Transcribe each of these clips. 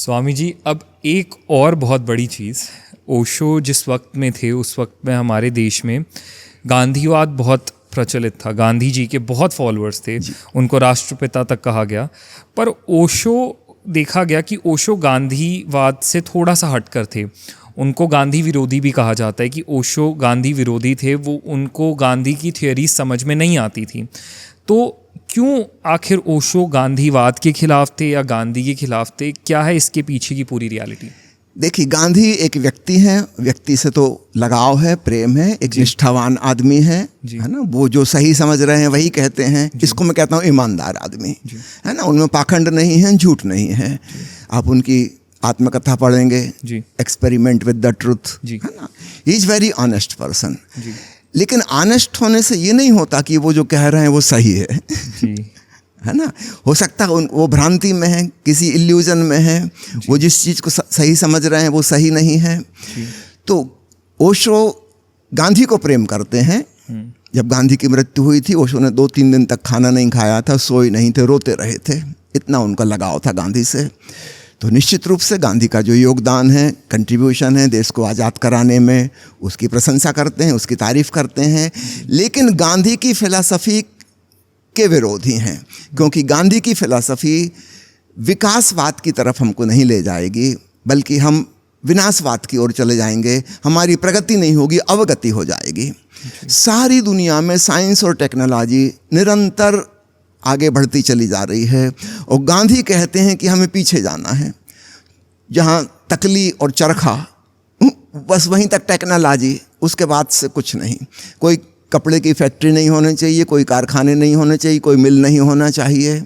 स्वामी जी, अब एक और बहुत बड़ी चीज़, ओशो जिस वक्त में थे उस वक्त में हमारे देश में गांधीवाद बहुत प्रचलित था। गांधी जी के बहुत फॉलोअर्स थे, उनको राष्ट्रपिता तक कहा गया। पर ओशो देखा गया कि ओशो गांधीवाद से थोड़ा सा हटकर थे। उनको गांधी विरोधी भी कहा जाता है कि ओशो गांधी विरोधी थे। वो उनको गांधी की थियरी समझ में नहीं आती थी। तो क्यों आखिर ओशो गांधीवाद के खिलाफ थे या गांधी के खिलाफ थे? क्या है इसके पीछे की पूरी रियलिटी? देखिए, गांधी एक व्यक्ति हैं, व्यक्ति से तो लगाव है, प्रेम है, एक निष्ठावान आदमी है ना। वो जो सही समझ रहे हैं वही कहते हैं। इसको मैं कहता हूँ ईमानदार आदमी है ना। उनमें पाखंड नहीं है, झूठ नहीं है। आप उनकी आत्मकथा पढ़ेंगे, एक्सपेरिमेंट विद द ट्रुथ, है ना। He is very honest person. लेकिन ऑनेस्ट होने से ये नहीं होता कि वो जो कह रहे हैं वो सही है ना। हो सकता है वो भ्रांति में है, किसी इल्यूजन में है, वो जिस चीज़ को सही समझ रहे हैं वो सही नहीं है। तो ओशो गांधी को प्रेम करते हैं। जब गांधी की मृत्यु हुई थी, ओशो ने 2-3 दिन तक खाना नहीं खाया था, सोए नहीं थे, रोते रहे थे। इतना उनका लगाव था गांधी से। तो निश्चित रूप से गांधी का जो योगदान है, कंट्रीब्यूशन है देश को आज़ाद कराने में, उसकी प्रशंसा करते हैं, उसकी तारीफ करते हैं। लेकिन गांधी की फिलॉसफी के विरोधी हैं, क्योंकि गांधी की फिलॉसफी विकासवाद की तरफ हमको नहीं ले जाएगी, बल्कि हम विनाशवाद की ओर चले जाएंगे। हमारी प्रगति नहीं होगी, अवगति हो जाएगी। सारी दुनिया में साइंस और टेक्नोलॉजी निरंतर आगे बढ़ती चली जा रही है, और गांधी कहते हैं कि हमें पीछे जाना है। जहाँ तकली और चरखा, बस वहीं तक टेक्नोलॉजी, उसके बाद से कुछ नहीं। कोई कपड़े की फैक्ट्री नहीं होनी चाहिए, कोई कारखाने नहीं होने चाहिए, कोई मिल नहीं होना चाहिए।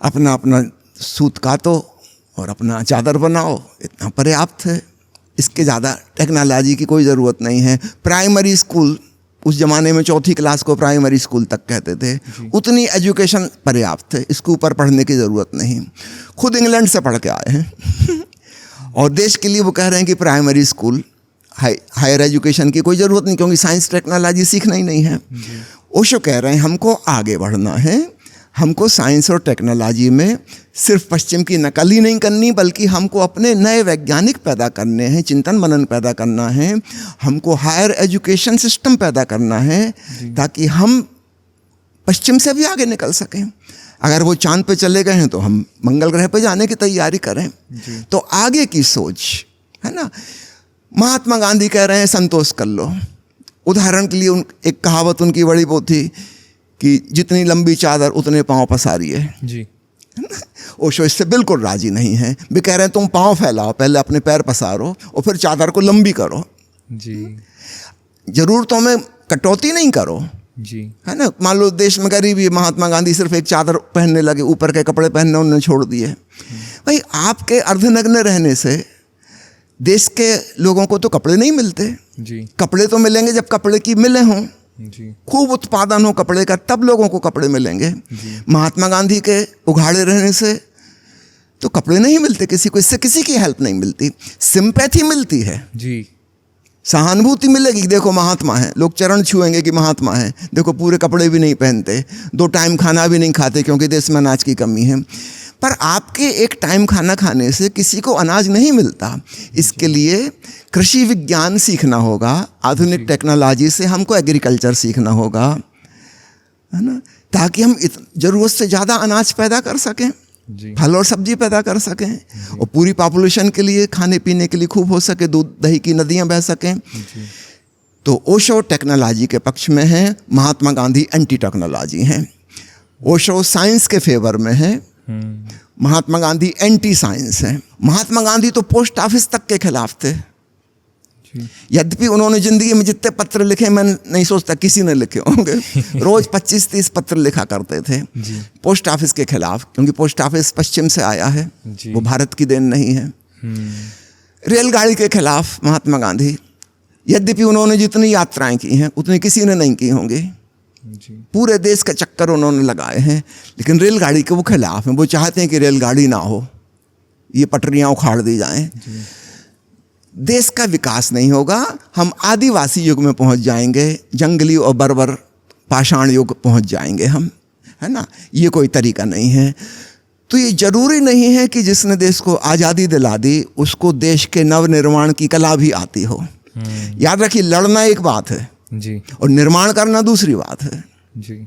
अपना अपना सूत कातो और अपना चादर बनाओ, इतना पर्याप्त है। इसके ज़्यादा टेक्नोलॉजी की कोई ज़रूरत नहीं है। प्राइमरी स्कूल, उस ज़माने में 4th क्लास को प्राइमरी स्कूल तक कहते थे, उतनी एजुकेशन पर्याप्त है। इसके ऊपर पढ़ने की ज़रूरत नहीं। खुद इंग्लैंड से पढ़ के आए हैं और देश के लिए वो कह रहे हैं कि प्राइमरी स्कूल, हायर एजुकेशन की कोई ज़रूरत नहीं, क्योंकि साइंस टेक्नोलॉजी सीखना ही नहीं है। ओशो कह रहे हैं हमको आगे बढ़ना है, हमको साइंस और टेक्नोलॉजी में सिर्फ पश्चिम की नकल ही नहीं करनी, बल्कि हमको अपने नए वैज्ञानिक पैदा करने हैं, चिंतन मनन पैदा करना है। हमको हायर एजुकेशन सिस्टम पैदा करना है, ताकि हम पश्चिम से भी आगे निकल सकें। अगर वो चांद पे चले गए हैं तो हम मंगल ग्रह पे जाने की तैयारी करें। तो आगे की सोच है ना। महात्मा गांधी कह रहे हैं संतोष कर लो। उदाहरण के लिए एक कहावत उनकी बड़ी वो थी कि जितनी लंबी चादर उतने पाँव पसारिए जी। ओशो इससे बिल्कुल राजी नहीं है। वे कह रहे हैं तुम पाँव फैलाओ, पहले अपने पैर पसारो और फिर चादर को लंबी करो जी। ज़रूरतों में कटौती नहीं करो जी, है ना। मान लो देश में गरीबी, महात्मा गांधी सिर्फ एक चादर पहनने लगे, ऊपर के कपड़े पहनने उन्होंने छोड़ दिए। भाई, आपके अर्धनग्न रहने से देश के लोगों को तो कपड़े नहीं मिलते जी। कपड़े तो मिलेंगे जब कपड़े की मिलें हों जी, खूब उत्पादन हो कपड़े का, तब लोगों को कपड़े मिलेंगे। महात्मा गांधी के उघाड़े रहने से तो कपड़े नहीं मिलते किसी को, इससे किसी की हेल्प नहीं मिलती। सिंपैथी मिलती है जी, सहानुभूति मिलेगी। देखो महात्मा है, लोग चरण छुएंगे कि महात्मा है। देखो पूरे कपड़े भी नहीं पहनते, 2 टाइम खाना भी नहीं खाते क्योंकि देश में अनाज की कमी है। पर आपके एक टाइम खाना खाने से किसी को अनाज नहीं मिलता। इसके लिए कृषि विज्ञान सीखना होगा, आधुनिक टेक्नोलॉजी से हमको एग्रीकल्चर सीखना होगा, है ना, ताकि हम ज़रूरत से ज़्यादा अनाज पैदा कर सकें, फल और सब्जी पैदा कर सकें, और पूरी पॉपुलेशन के लिए खाने पीने के लिए खूब हो सके, दूध दही की नदियाँ बह सकें। तो ओशो टेक्नोलॉजी के पक्ष में है, महात्मा गांधी एंटी टेक्नोलॉजी हैं। ओशो साइंस के फेवर में है, महात्मा गांधी एंटी साइंस है। महात्मा गांधी तो पोस्ट ऑफिस तक के खिलाफ थे। यद्यपि उन्होंने जिंदगी में जितने पत्र लिखे, मैं नहीं सोचता किसी ने लिखे होंगे। रोज 25-30 पत्र लिखा करते थे पोस्ट ऑफिस के खिलाफ, क्योंकि पोस्ट ऑफिस पश्चिम से आया है, वो भारत की देन नहीं है। रेलगाड़ी के खिलाफ महात्मा गांधी, यद्यपि उन्होंने जितनी यात्राएं की हैं उतनी किसी ने नहीं की होंगी। पूरे देश का चक्कर उन्होंने लगाए हैं, लेकिन रेलगाड़ी के वो खिलाफ हैं। वो चाहते हैं कि रेलगाड़ी ना हो, ये पटरियां उखाड़ दी जाएं। देश का विकास नहीं होगा, हम आदिवासी युग में पहुंच जाएंगे, जंगली और बर्बर पाषाण युग पहुंच जाएंगे हम, है ना। ये कोई तरीका नहीं है। तो ये जरूरी नहीं है कि जिसने देश को आज़ादी दिला दी उसको देश के नवनिर्माण की कला भी आती हो। याद रखिए, लड़ना एक बात है जी और निर्माण करना दूसरी बात है। जी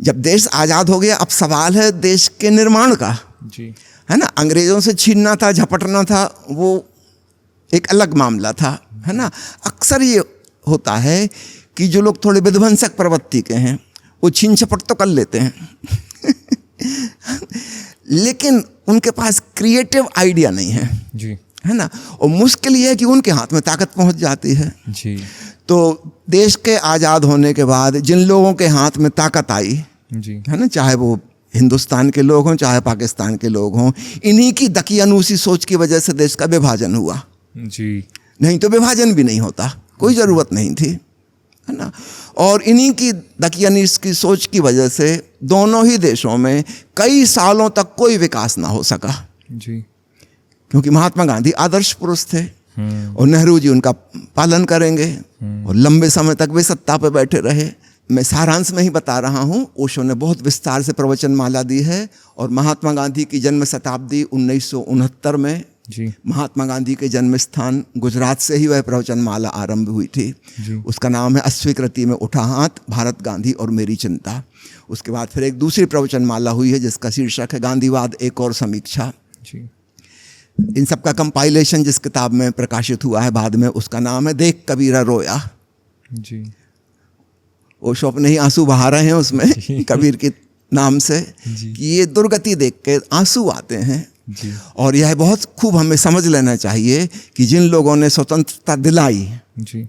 जब देश आज़ाद हो गया, अब सवाल है देश के निर्माण का, जी है ना। अंग्रेज़ों से छीनना था, झपटना था, वो एक अलग मामला था, है ना। अक्सर ये होता है कि जो लोग थोड़े विध्वंसक प्रवृत्ति के हैं वो छीन झपट तो कर लेते हैं लेकिन उनके पास क्रिएटिव आइडिया नहीं है जी है ना। और मुश्किल ये है कि उनके हाथ में ताकत पहुंच जाती है। जी तो देश के आज़ाद होने के बाद जिन लोगों के हाथ में ताकत आई, जी है ना, चाहे वो हिंदुस्तान के लोग हों चाहे पाकिस्तान के लोग हों, इन्हीं की दकियानूसी सोच की वजह से देश का विभाजन हुआ। जी नहीं तो विभाजन भी नहीं होता, कोई ज़रूरत नहीं थी, है ना। और इन्हीं की दकियानूस की सोच की वजह से दोनों ही देशों में कई सालों तक कोई विकास ना हो सका, जी क्योंकि महात्मा गांधी आदर्श पुरुष थे और नेहरू जी उनका पालन करेंगे और लंबे समय तक वे सत्ता पर बैठे रहे। मैं सारांश में ही बता रहा हूँ, ओशो ने बहुत विस्तार से प्रवचन माला दी है और महात्मा गांधी की जन्म शताब्दी 1969 में जी महात्मा गांधी के जन्म स्थान गुजरात से ही वह प्रवचन माला आरंभ हुई थी। जी उसका नाम है अस्वीकृति में उठा हाथ, भारत गांधी और मेरी चिंता। उसके बाद फिर एक दूसरी प्रवचन माला हुई है जिसका शीर्षक है गांधीवाद एक और समीक्षा। जी इन सब का कंपाइलेशन जिस किताब में प्रकाशित हुआ है बाद में, उसका नाम है देख कबीरा रोया। जी ओशो अपने ही आंसू बहा रहे हैं उसमें कबीर के नाम से कि ये दुर्गति देख के आंसू आते हैं। जी और यह बहुत खूब हमें समझ लेना चाहिए कि जिन लोगों ने स्वतंत्रता दिलाई, जी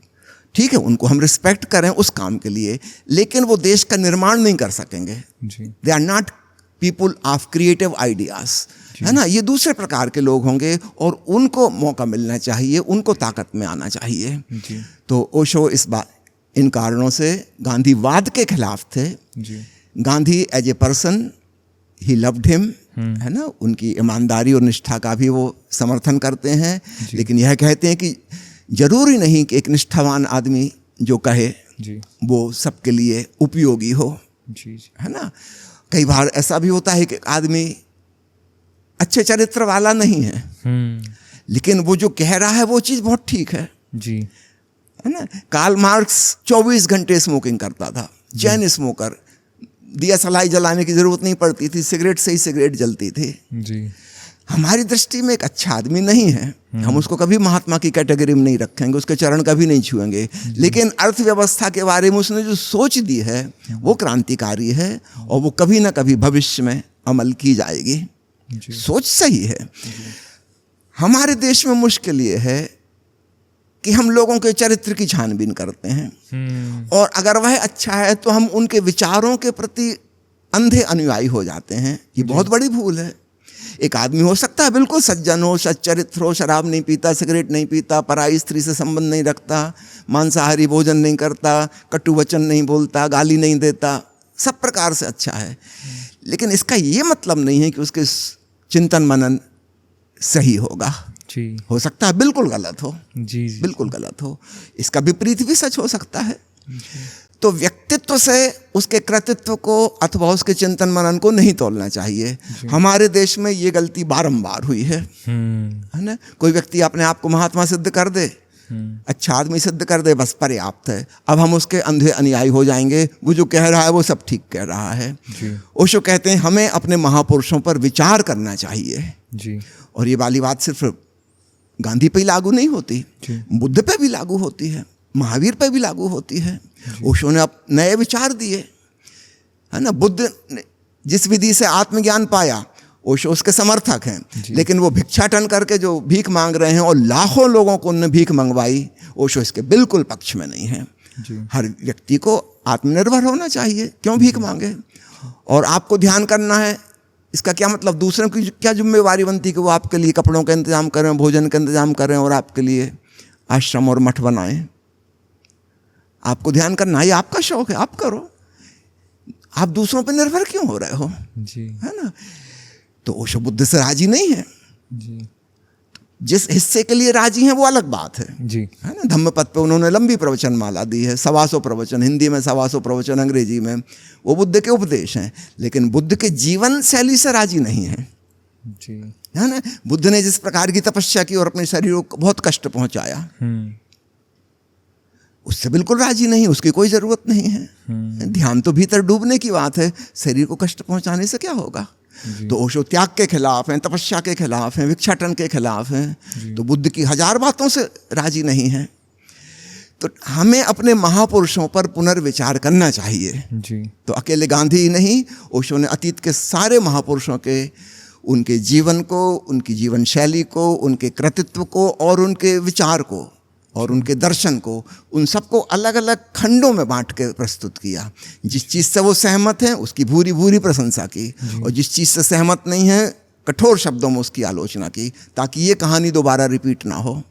ठीक है, उनको हम रिस्पेक्ट करें उस काम के लिए, लेकिन वो देश का निर्माण नहीं कर सकेंगे। जी they are not people of creative ideas, है ना। ये दूसरे प्रकार के लोग होंगे और उनको मौका मिलना चाहिए, उनको ताकत में आना चाहिए। जी तो ओशो इन कारणों से गांधीवाद के खिलाफ थे। जी Gandhi as a person he loved him, है ना, उनकी ईमानदारी और निष्ठा का भी वो समर्थन करते हैं, लेकिन यह कहते हैं कि जरूरी नहीं कि एक निष्ठावान आदमी जो कहे जी वो सबके लिए उपयोगी हो, जी है ना। कई बार ऐसा भी होता है कि आदमी अच्छे चरित्र वाला नहीं है, लेकिन वो जो कह रहा है वो चीज़ बहुत ठीक है, जी है ना। कार्ल मार्क्स 24 घंटे स्मोकिंग करता था, चैन स्मोकर, दिया सलाई जलाने की जरूरत नहीं पड़ती थी, सिगरेट से ही सिगरेट जलती थी। जी हमारी दृष्टि में एक अच्छा आदमी नहीं है, हम उसको कभी महात्मा की कैटेगरी में नहीं रखेंगे, उसके चरण कभी नहीं छुएंगे, लेकिन अर्थव्यवस्था के बारे में उसने जो सोच दी है वो क्रांतिकारी है और वो कभी ना कभी भविष्य में अमल की जाएगी। सोच सही है। हमारे देश में मुश्किल ये है कि हम लोगों के चरित्र की छानबीन करते हैं और अगर वह अच्छा है तो हम उनके विचारों के प्रति अंधे अनुयायी हो जाते हैं। ये बहुत बड़ी भूल है। एक आदमी हो सकता है बिल्कुल सज्जन हो, सच्चरित्र हो, शराब नहीं पीता, सिगरेट नहीं पीता, पराई स्त्री से संबंध नहीं रखता, मांसाहारी भोजन नहीं करता, कटु वचन नहीं बोलता, गाली नहीं देता, सब प्रकार से अच्छा है, लेकिन इसका ये मतलब नहीं है कि उसके चिंतन मनन सही होगा। जी हो सकता है बिल्कुल गलत हो, जी बिल्कुल गलत हो, इसका विपरीत भी सच हो सकता है। तो व्यक्तित्व से उसके कृतित्व को अथवा उसके चिंतन मनन को नहीं तोलना चाहिए। हमारे देश में ये गलती बारंबार हुई है ना। कोई व्यक्ति अपने आप को महात्मा सिद्ध कर दे, अच्छा आदमी सिद्ध कर दे, बस पर्याप्त है। अब हम उसके अंधे अनुयायी हो जाएंगे, वो जो कह रहा है वो सब ठीक कह रहा है। ओशो कहते हैं हमें अपने महापुरुषों पर विचार करना चाहिए जी। और ये वाली बात सिर्फ गांधी पे ही लागू नहीं होती, बुद्ध पे भी लागू होती है, महावीर पे भी लागू होती है। ओशो ने अब नए विचार दिए, है ना। बुद्ध ने जिस विधि से आत्मज्ञान पाया, ओशो उसके समर्थक हैं, लेकिन वो भिक्षाटन करके जो भीख मांग रहे हैं और लाखों लोगों को उन्होंने भीख मंगवाई, ओशो इसके बिल्कुल पक्ष में नहीं है। हर व्यक्ति को आत्मनिर्भर होना चाहिए, क्यों भीख मांगे। और आपको ध्यान करना है, इसका क्या मतलब दूसरों की क्या जिम्मेवारी बनती है कि वो आपके लिए कपड़ों का इंतजाम करें, भोजन का इंतजाम करें और आपके लिए आश्रम और मठ बनाएं। आपको ध्यान करना है, ये आपका शौक है, आप करो। आप दूसरों पर निर्भर क्यों हो रहे हो जी, है ना। तो ओशो बुद्ध से राजी नहीं है जी। जिस हिस्से के लिए राजी हैं वो अलग बात है जी। है ना। धम्मपद पे उन्होंने लंबी प्रवचन माला दी है, 125 प्रवचन, हिंदी में 125 प्रवचन, अंग्रेजी में, वो बुद्ध के उपदेश हैं, लेकिन बुद्ध के जीवन शैली से राजी नहीं है, जी। है ना। बुद्ध ने जिस प्रकार की तपस्या की और अपने शरीर को बहुत कष्ट पहुंचाया, उससे बिल्कुल राजी नहीं, उसकी कोई जरूरत नहीं है। ध्यान तो भीतर डूबने की बात है, शरीर को कष्ट पहुंचाने से क्या होगा। तो ओशो त्याग के खिलाफ हैं, तपस्या के खिलाफ हैं, भिक्षाटन के खिलाफ हैं, तो बुद्ध की 1000 बातों से राजी नहीं है। तो हमें अपने महापुरुषों पर पुनर्विचार करना चाहिए जी। तो अकेले गांधी ही नहीं, ओशो ने अतीत के सारे महापुरुषों के, उनके जीवन को, उनकी जीवन शैली को, उनके कृतित्व को और उनके विचार को और उनके दर्शन को, उन सबको अलग अलग खंडों में बांट के प्रस्तुत किया। जिस चीज़ से वो सहमत हैं उसकी भूरी भूरी प्रशंसा की, और जिस चीज़ से सहमत नहीं है कठोर शब्दों में उसकी आलोचना की, ताकि ये कहानी दोबारा रिपीट ना हो।